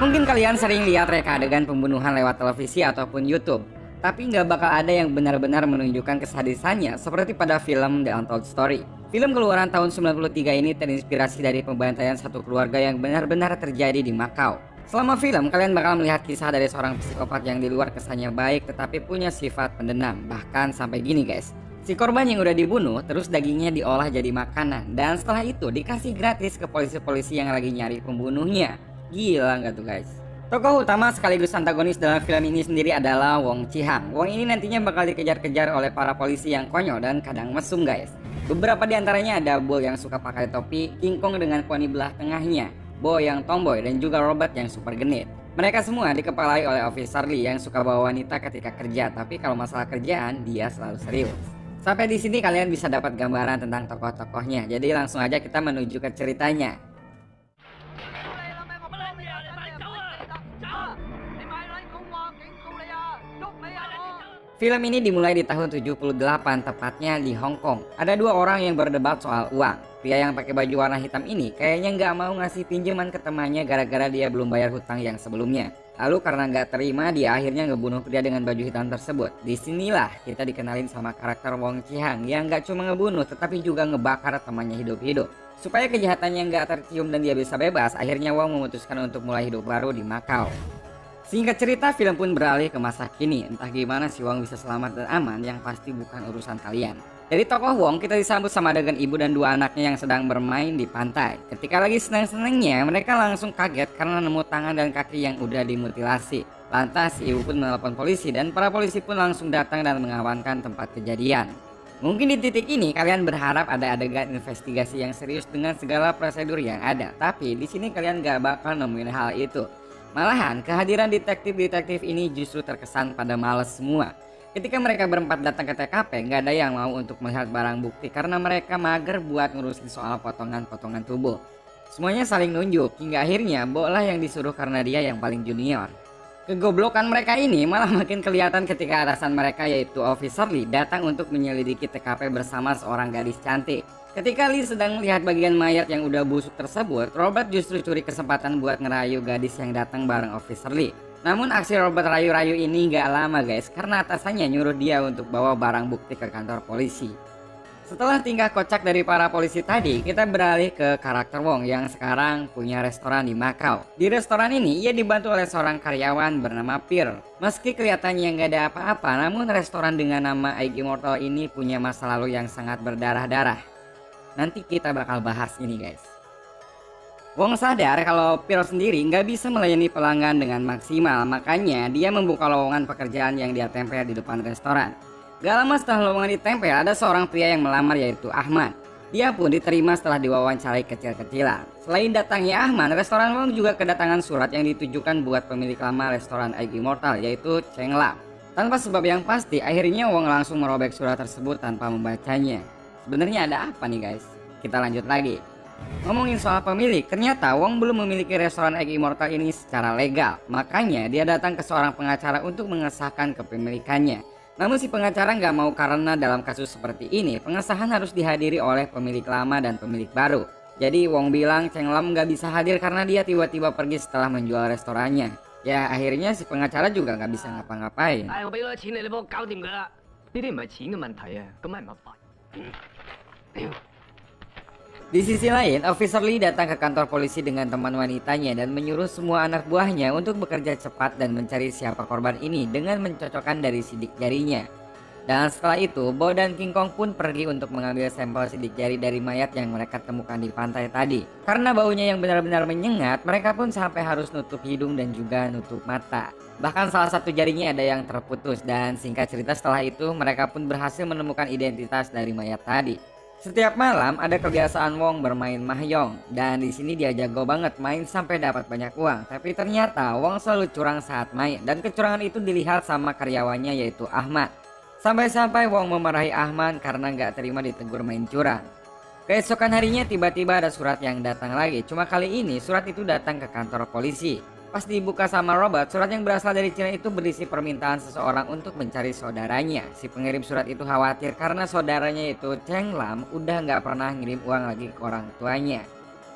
Mungkin kalian sering lihat reka adegan pembunuhan lewat televisi ataupun YouTube, tapi nggak bakal ada yang benar-benar menunjukkan kesadisannya seperti pada film The Untold Story. Film keluaran tahun 93 ini terinspirasi dari pembantaian satu keluarga yang benar-benar terjadi di Makau. Selama film, kalian bakal melihat kisah dari seorang psikopat yang di luar kesannya baik tetapi punya sifat pendendam. Bahkan sampai gini guys, si korban yang udah dibunuh terus dagingnya diolah jadi makanan, dan setelah itu dikasih gratis ke polisi-polisi yang lagi nyari pembunuhnya. Gila nggak tuh guys? Tokoh utama sekaligus antagonis dalam film ini sendiri adalah Wong Chi-hang. Wong ini nantinya bakal dikejar-kejar oleh para polisi yang konyol dan kadang mesum guys. Beberapa diantaranya ada Bull yang suka pakai topi, King Kong dengan poni belah tengahnya, Bo yang tomboy, dan juga Robert yang super genit. Mereka semua dikepalai oleh Officer Lee yang suka bawa wanita ketika kerja, tapi kalau masalah kerjaan dia selalu serius. Sampai di sini kalian bisa dapat gambaran tentang tokoh-tokohnya. Jadi langsung aja kita menuju ke ceritanya. Film ini dimulai di tahun 78, tepatnya di Hong Kong. Ada dua orang yang berdebat soal uang. Pria yang pakai baju warna hitam ini kayaknya nggak mau ngasih pinjaman ke temannya gara-gara dia belum bayar hutang yang sebelumnya. Lalu karena nggak terima, dia akhirnya ngebunuh pria dengan baju hitam tersebut. Disinilah kita dikenalin sama karakter Wong Chi-hang yang nggak cuma ngebunuh tetapi juga ngebakar temannya hidup-hidup. Supaya kejahatannya nggak tercium dan dia bisa bebas, akhirnya Wong memutuskan untuk mulai hidup baru di Makau. Singkat cerita, film pun beralih ke masa kini. Entah gimana si Wong bisa selamat dan aman, yang pasti bukan urusan kalian. Dari tokoh Wong, kita disambut sama adegan ibu dan dua anaknya yang sedang bermain di pantai. Ketika lagi senang-senangnya, mereka langsung kaget karena nemu tangan dan kaki yang udah dimutilasi. Lantas ibu pun menelpon polisi dan para polisi pun langsung datang dan mengamankan tempat kejadian. Mungkin di titik ini kalian berharap ada adegan investigasi yang serius dengan segala prosedur yang ada. Tapi di sini kalian gak bakal nemuin hal itu. Malahan kehadiran detektif-detektif ini justru terkesan pada males semua. Ketika mereka berempat datang ke TKP, nggak ada yang mau untuk melihat barang bukti karena mereka mager buat ngurusin soal potongan-potongan tubuh. Semuanya saling nunjuk, hingga akhirnya Bo lah yang disuruh karena dia yang paling junior. Kegoblokan mereka ini malah makin kelihatan ketika atasan mereka yaitu Officer Lee datang untuk menyelidiki TKP bersama seorang gadis cantik. Ketika Lee sedang melihat bagian mayat yang udah busuk tersebut, Robert justru curi kesempatan buat ngerayu gadis yang datang bareng Officer Lee. Namun aksi Robert rayu-rayu ini gak lama guys, karena atasannya nyuruh dia untuk bawa barang bukti ke kantor polisi. Setelah tingkah kocak dari para polisi tadi, kita beralih ke karakter Wong yang sekarang punya restoran di Makau. Di restoran ini ia dibantu oleh seorang karyawan bernama Pearl. Meski kelihatannya nggak ada apa-apa, namun restoran dengan nama Aig Immortal ini punya masa lalu yang sangat berdarah-darah. Nanti kita bakal bahas ini guys. Wong sadar kalau Pearl sendiri nggak bisa melayani pelanggan dengan maksimal, makanya dia membuka lowongan pekerjaan yang dia tempel di depan restoran. Gak lama setelah lowongan ditempel, ada seorang pria yang melamar yaitu Ahmad. Dia pun diterima setelah diwawancarai kecil-kecilan. Selain datangnya Ahmad, restoran Wong juga kedatangan surat yang ditujukan buat pemilik lama restoran Aig Immortal yaitu Cheng Lam. Tanpa sebab yang pasti, akhirnya Wong langsung merobek surat tersebut tanpa membacanya. Sebenarnya ada apa nih guys? Kita lanjut lagi. Ngomongin soal pemilik, ternyata Wong belum memiliki restoran Aig Immortal ini secara legal. Makanya dia datang ke seorang pengacara untuk mengesahkan kepemilikannya. Namun si pengacara nggak mau karena dalam kasus seperti ini pengesahan harus dihadiri oleh pemilik lama dan pemilik baru. Jadi Wong bilang Cheng Lam nggak bisa hadir karena dia tiba-tiba pergi setelah menjual restorannya. Ya akhirnya si pengacara juga nggak bisa ngapa-ngapain. Di sisi lain, Officer Lee datang ke kantor polisi dengan teman wanitanya dan menyuruh semua anak buahnya untuk bekerja cepat dan mencari siapa korban ini dengan mencocokkan dari sidik jarinya. Dan setelah itu, Bo dan King Kong pun pergi untuk mengambil sampel sidik jari dari mayat yang mereka temukan di pantai tadi. Karena baunya yang benar-benar menyengat, mereka pun sampai harus nutup hidung dan juga nutup mata. Bahkan salah satu jarinya ada yang terputus, dan singkat cerita setelah itu mereka pun berhasil menemukan identitas dari mayat tadi. Setiap malam ada kebiasaan Wong bermain mahjong, dan di sini dia jago banget main sampai dapat banyak uang. Tapi ternyata Wong selalu curang saat main, dan kecurangan itu dilihat sama karyawannya yaitu Ahmad. Sampai-sampai Wong memarahi Ahmad karena nggak terima ditegur main curang. Keesokan harinya tiba-tiba ada surat yang datang lagi. Cuma kali ini surat itu datang ke kantor polisi. Pas dibuka sama Robert, surat yang berasal dari Cina itu berisi permintaan seseorang untuk mencari saudaranya. Si pengirim surat itu khawatir karena saudaranya itu Cheng Lam udah nggak pernah ngirim uang lagi ke orang tuanya.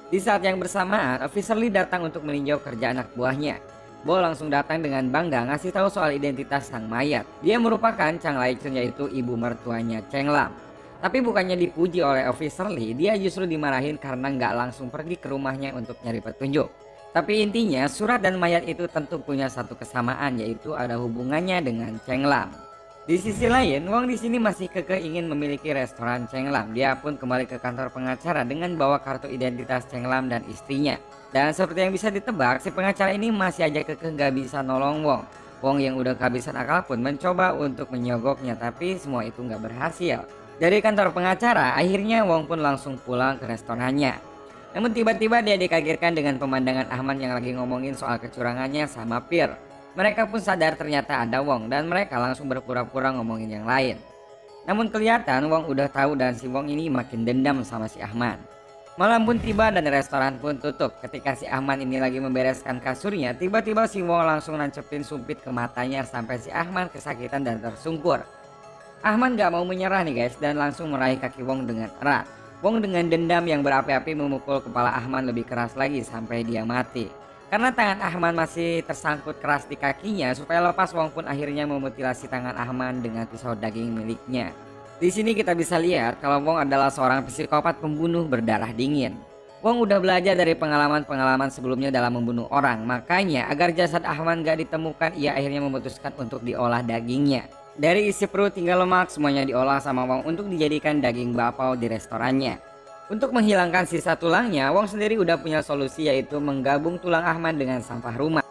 Di saat yang bersamaan, Officer Lee datang untuk meninjau kerja anak buahnya. Bo langsung datang dengan bangga ngasih tahu soal identitas sang mayat. Dia merupakan Chang Lai-chun, yaitu ibu mertuanya Cheng Lam. Tapi bukannya dipuji oleh Officer Lee, dia justru dimarahin karena nggak langsung pergi ke rumahnya untuk nyari petunjuk. Tapi intinya surat dan mayat itu tentu punya satu kesamaan, yaitu ada hubungannya dengan Cheng Lam. Di sisi lain, Wong di sini masih kekeh ingin memiliki restoran Cheng Lam. Dia pun kembali ke kantor pengacara dengan bawa kartu identitas Cheng Lam dan istrinya. Dan seperti yang bisa ditebak, si pengacara ini masih aja kekeh gak bisa nolong Wong. Wong yang udah kehabisan akal pun mencoba untuk menyogoknya, tapi semua itu gak berhasil. Dari kantor pengacara, akhirnya Wong pun langsung pulang ke restorannya. Namun tiba-tiba dia dikagetkan dengan pemandangan Ahmad yang lagi ngomongin soal kecurangannya sama Pir. Mereka pun sadar ternyata ada Wong dan mereka langsung berpura-pura ngomongin yang lain. Namun kelihatan Wong udah tahu dan si Wong ini makin dendam sama si Ahmad. Malam pun tiba dan restoran pun tutup. Ketika si Ahmad ini lagi membereskan kasurnya, tiba-tiba si Wong langsung nancepin sumpit ke matanya sampai si Ahmad kesakitan dan tersungkur. Ahmad gak mau menyerah nih guys dan langsung meraih kaki Wong dengan erat. Wong dengan dendam yang berapi-api memukul kepala Ahmad lebih keras lagi sampai dia mati. Karena tangan Ahmad masih tersangkut keras di kakinya, supaya lepas Wong pun akhirnya memutilasi tangan Ahmad dengan pisau daging miliknya. Di sini kita bisa lihat kalau Wong adalah seorang psikopat pembunuh berdarah dingin. Wong udah belajar dari pengalaman-pengalaman sebelumnya dalam membunuh orang, makanya agar jasad Ahmad gak ditemukan, ia akhirnya memutuskan untuk diolah dagingnya. Dari isi perut hingga lemak semuanya diolah sama Wong untuk dijadikan daging bakpao di restorannya. Untuk menghilangkan sisa tulangnya, Wong sendiri udah punya solusi, yaitu menggabung tulang Ahmad dengan sampah rumah.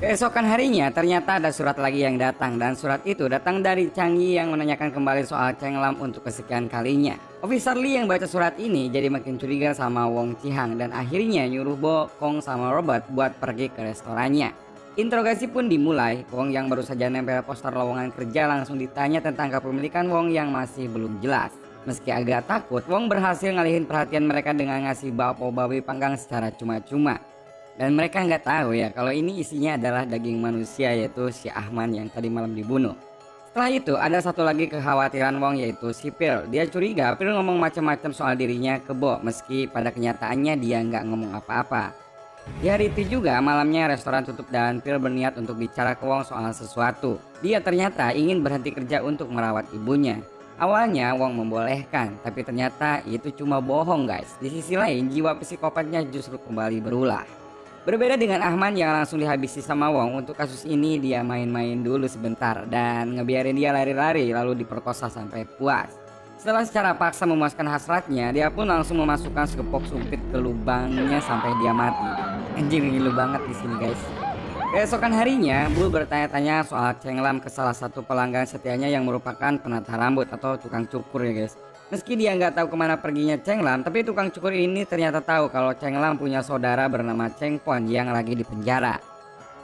Keesokan harinya ternyata ada surat lagi yang datang, dan surat itu datang dari Chang Yi yang menanyakan kembali soal Cheng Lam untuk kesekian kalinya. Officer Lee yang baca surat ini jadi makin curiga sama Wong Chi-hang dan akhirnya nyuruh Bo Kong sama Robert buat pergi ke restorannya. Interogasi pun dimulai. Wong yang baru saja nempel poster lowongan kerja langsung ditanya tentang kepemilikan Wong yang masih belum jelas. Meski agak takut, Wong berhasil ngalihin perhatian mereka dengan ngasih bakpao babi panggang secara cuma-cuma. Dan mereka nggak tahu ya kalau ini isinya adalah daging manusia, yaitu si Ahmad yang tadi malam dibunuh. Setelah itu ada satu lagi kekhawatiran Wong, yaitu si Pil. Dia curiga Pil ngomong macam-macam soal dirinya ke Bo, meski pada kenyataannya dia nggak ngomong apa-apa. Di hari itu juga malamnya restoran tutup dan Pil berniat untuk bicara ke Wong soal sesuatu. Dia ternyata ingin berhenti kerja untuk merawat ibunya. Awalnya Wong membolehkan, tapi ternyata itu cuma bohong guys. Di sisi lain jiwa psikopatnya justru kembali berulah. Berbeda dengan Ahmad yang langsung dihabisi sama Wong, untuk kasus ini dia main-main dulu sebentar dan ngebiarin dia lari-lari lalu diperkosa sampai puas. Setelah secara paksa memuaskan hasratnya, dia pun langsung memasukkan sekepok sumpit ke lubangnya sampai dia mati. Anjing, ngilu banget di sini guys. Keesokan harinya, Bull bertanya-tanya soal Cheng Lam ke salah satu pelanggan setianya yang merupakan penata rambut atau tukang cukur ya guys. Meski dia nggak tahu kemana perginya Cheng Lam, tapi tukang cukur ini ternyata tahu kalau Cheng Lam punya saudara bernama Cheng Pon yang lagi di penjara.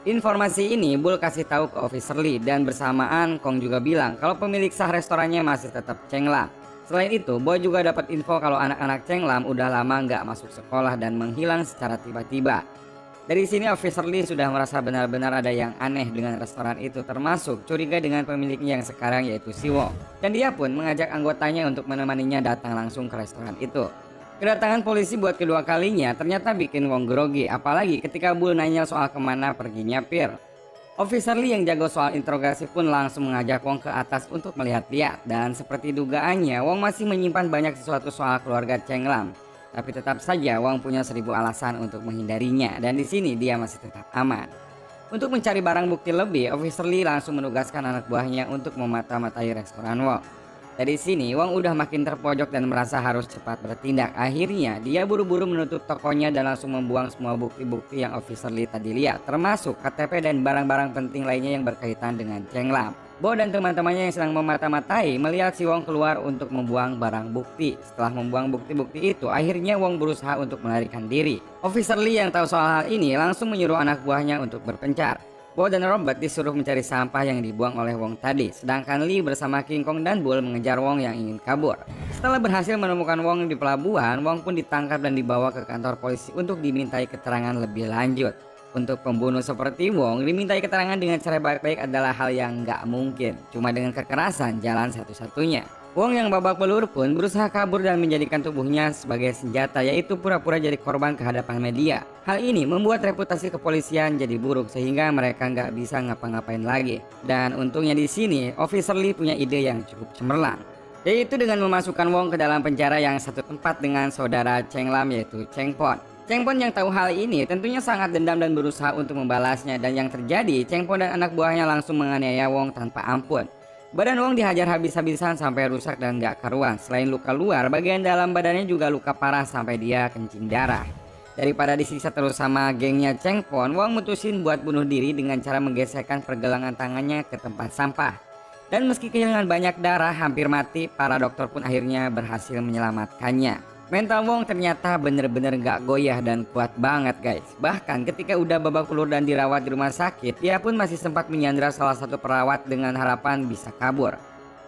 Informasi ini Bull kasih tahu ke Officer Lee dan bersamaan Kong juga bilang kalau pemilik sah restorannya masih tetap Cheng Lam. Selain itu, Boy juga dapat info kalau anak-anak Cheng Lam udah lama nggak masuk sekolah dan menghilang secara tiba-tiba. Dari sini Officer Lee sudah merasa benar-benar ada yang aneh dengan restoran itu, termasuk curiga dengan pemiliknya yang sekarang yaitu si Wong. Dan dia pun mengajak anggotanya untuk menemaninya datang langsung ke restoran itu. Kedatangan polisi buat kedua kalinya ternyata bikin Wong grogi, apalagi ketika Bull nanya soal kemana perginya Pir. Officer Lee yang jago soal interogasi pun langsung mengajak Wong ke atas untuk melihat-lihat, dan seperti dugaannya Wong masih menyimpan banyak sesuatu soal keluarga Cheng Lam. Tapi tetap saja Wong punya 1000 alasan untuk menghindarinya dan di sini dia masih tetap aman. Untuk mencari barang bukti lebih, Officer Lee langsung menugaskan anak buahnya untuk memata-matai restoran Wong. Dari sini Wong udah makin terpojok dan merasa harus cepat bertindak. Akhirnya dia buru-buru menutup tokonya dan langsung membuang semua bukti-bukti yang Officer Lee tadi lihat, termasuk KTP dan barang-barang penting lainnya yang berkaitan dengan Cheng Lam. Bo dan teman-temannya yang sedang memata-matai melihat si Wong keluar untuk membuang barang bukti. Setelah membuang bukti-bukti itu, akhirnya Wong berusaha untuk melarikan diri. Officer Lee yang tahu soal hal ini langsung menyuruh anak buahnya untuk berpencar. Bo dan Robert disuruh mencari sampah yang dibuang oleh Wong tadi, sedangkan Lee bersama King Kong dan Bull mengejar Wong yang ingin kabur. Setelah berhasil menemukan Wong di pelabuhan, Wong pun ditangkap dan dibawa ke kantor polisi untuk dimintai keterangan lebih lanjut. Untuk pembunuh seperti Wong, dimintai keterangan dengan cara baik-baik adalah hal yang nggak mungkin. Cuma dengan kekerasan jalan satu-satunya. Wong yang babak belur pun berusaha kabur dan menjadikan tubuhnya sebagai senjata, yaitu pura-pura jadi korban ke hadapan media. Hal ini membuat reputasi kepolisian jadi buruk sehingga mereka nggak bisa ngapa-ngapain lagi. Dan untungnya di sini, Officer Lee punya ide yang cukup cemerlang, yaitu dengan memasukkan Wong ke dalam penjara yang satu tempat dengan saudara Cheng Lam, yaitu Cheng Pon. Cheng Pon yang tahu hal ini tentunya sangat dendam dan berusaha untuk membalasnya, dan yang terjadi Cheng Pon dan anak buahnya langsung menganiaya Wong tanpa ampun. Badan Wong dihajar habis-habisan sampai rusak dan gak karuan. Selain luka luar, bagian dalam badannya juga luka parah sampai dia kencing darah. Daripada disiksa terus sama gengnya Cheng Pon, Wong mutusin buat bunuh diri dengan cara menggesekkan pergelangan tangannya ke tempat sampah. Dan meski kehilangan banyak darah hampir mati, para dokter pun akhirnya berhasil menyelamatkannya. Mental Wong ternyata bener-bener gak goyah dan kuat banget guys. Bahkan ketika udah babak belur dan dirawat di rumah sakit, dia pun masih sempat menyandra salah satu perawat dengan harapan bisa kabur.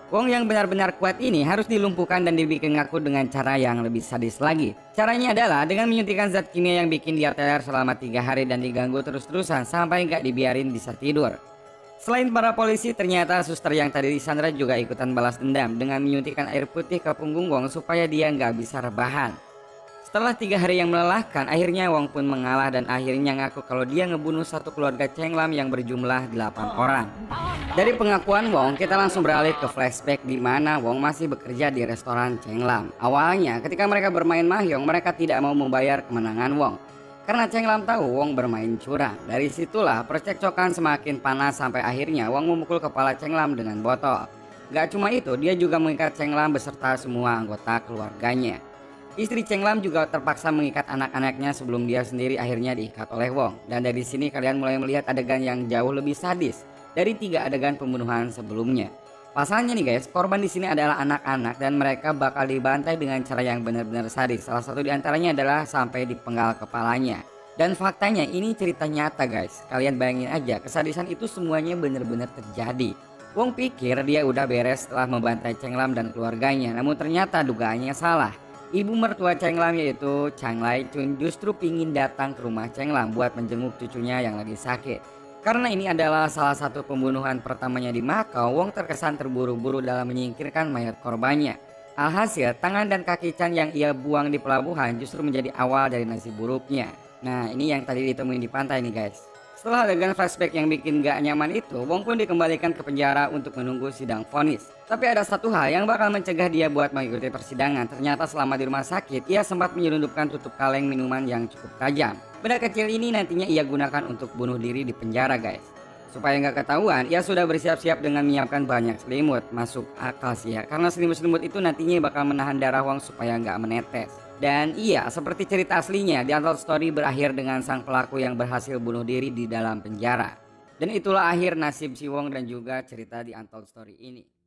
Wong yang benar-benar kuat ini harus dilumpuhkan dan dibikin ngaku dengan cara yang lebih sadis lagi. Caranya adalah dengan menyuntikkan zat kimia yang bikin dia teler selama 3 hari dan diganggu terus-terusan sampai gak dibiarin bisa tidur. Selain para polisi, ternyata suster yang tadi disandra juga ikutan balas dendam dengan menyuntikkan air putih ke punggung Wong supaya dia nggak bisa rebahan. Setelah 3 hari yang melelahkan, akhirnya Wong pun mengalah dan akhirnya ngaku kalau dia ngebunuh satu keluarga Cheng Lam yang berjumlah 8 orang. Dari pengakuan Wong, kita langsung beralih ke flashback di mana Wong masih bekerja di restoran Cheng Lam. Awalnya, ketika mereka bermain mahjong, mereka tidak mau membayar kemenangan Wong. Karena Cheng Lam tahu Wong bermain curang. Dari situlah percekcokan semakin panas sampai akhirnya Wong memukul kepala Cheng Lam dengan botol. Gak cuma itu, dia juga mengikat Cheng Lam beserta semua anggota keluarganya. Istri Cheng Lam juga terpaksa mengikat anak-anaknya sebelum dia sendiri akhirnya diikat oleh Wong. Dan dari sini kalian mulai melihat adegan yang jauh lebih sadis dari 3 adegan pembunuhan sebelumnya. Pasalnya nih guys, korban di sini adalah anak-anak dan mereka bakal dibantai dengan cara yang benar-benar sadis. Salah satu diantaranya adalah sampai dipenggal kepalanya. Dan faktanya ini cerita nyata guys. Kalian bayangin aja, kesadisan itu semuanya benar-benar terjadi. Wong pikir dia udah beres setelah membantai Cheng Lam dan keluarganya, namun ternyata dugaannya salah. Ibu mertua Cheng Lam yaitu Chang Lai Chun justru pingin datang ke rumah Cheng Lam buat menjenguk cucunya yang lagi sakit. Karena ini adalah salah satu pembunuhan pertamanya di Makau, Wong terkesan terburu-buru dalam menyingkirkan mayat korbannya. Alhasil, tangan dan kaki Chan yang ia buang di pelabuhan justru menjadi awal dari nasib buruknya. Nah, ini yang tadi ditemuin di pantai nih guys. Setelah adegan flashback yang bikin gak nyaman itu, Wong pun dikembalikan ke penjara untuk menunggu sidang vonis. Tapi ada satu hal yang bakal mencegah dia buat mengikuti persidangan. Ternyata selama di rumah sakit, ia sempat menyelundupkan tutup kaleng minuman yang cukup tajam. Benda kecil ini nantinya ia gunakan untuk bunuh diri di penjara guys. Supaya nggak ketahuan, ia sudah bersiap-siap dengan menyiapkan banyak selimut. Masuk akal sih ya, karena selimut-selimut itu nantinya bakal menahan darah Wong supaya nggak menetes. Dan iya, seperti cerita aslinya, The Untold Story berakhir dengan sang pelaku yang berhasil bunuh diri di dalam penjara. Dan itulah akhir nasib si Wong dan juga cerita The Untold Story ini.